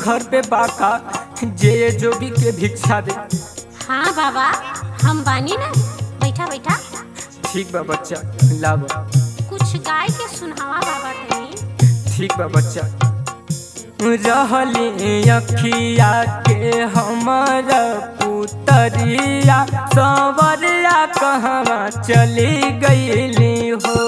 घर पे बाका जे जोगी के भिक्षा दे। हाँ बाबा हम बानी ना, बैठा बैठा। ठीक बा बच्चा, लाव। कुछ गाय के सुनावा बाबा तनी। ठीक बा बच्चा। रहली अखिया के हमर पुतरिया सवरिया कहवा चली गईली हो।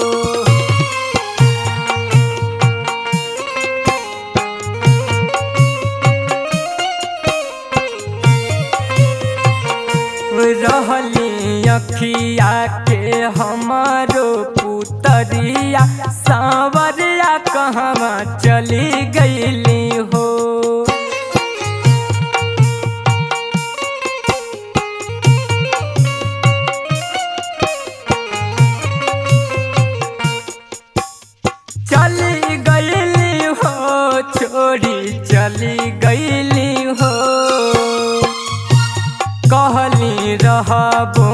रहली अखिया के हमारो पुतरिया सावरिया कहवा चली गईली हो। चली गईली हो छोड़ी चली गईली हो। कहली रहबो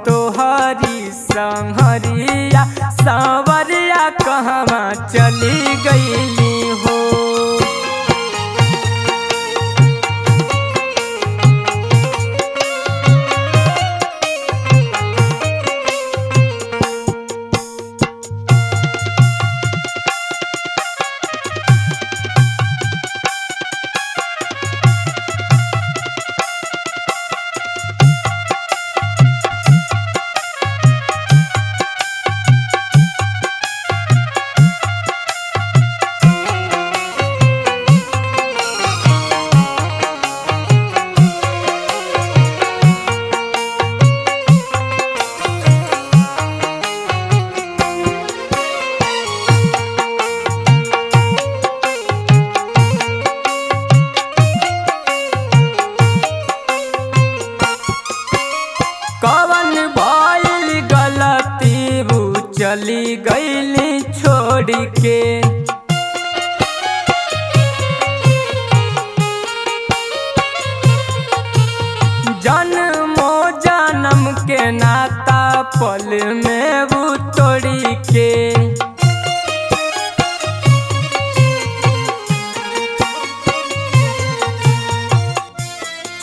तोहरी संहरिया सावरिया कहवा चली गईली हो। कवन भइल गलती वो चली गईली छोड़ के। जन्मो जन्म के नाता पल में वो तोड़ी के।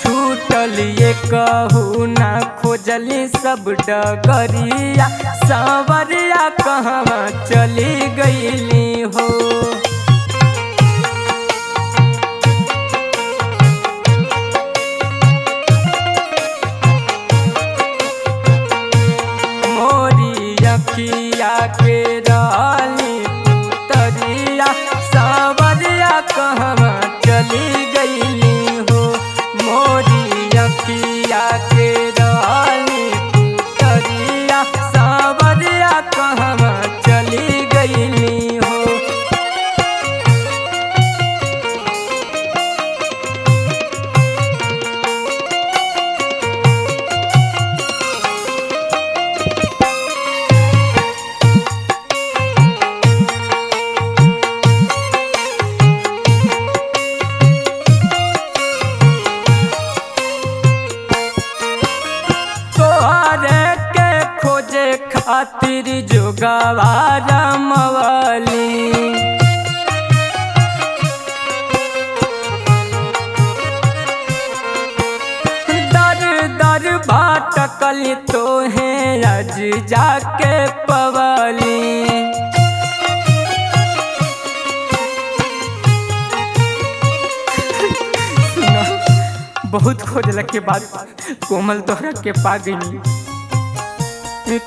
छूटलिए कहू ना खोजली सब डगरिया सावरिया कहवा चली गईली हो। मोरी अखिया के रहली पुतरिया सावरिया कहवा चली गईली हो। मोरी अखिया के रहली पुतरिया सावरिया कहवा चली गईली हो। तोहरे के खोजे खातिर जोगवा रमवली। दर दर भटकली तोहे आज जाके पवली। बहुत खोजला के बाद कोमल तोहरा के पा गई।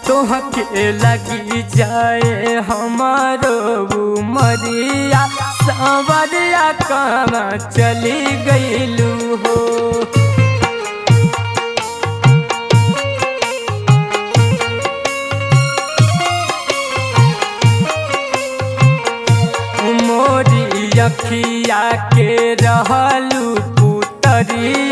तोह के लगी जाए हमारो उमरिया सावरिया कहवा चली गईलू हो। मोरी अखिया के रहलू पुतरिया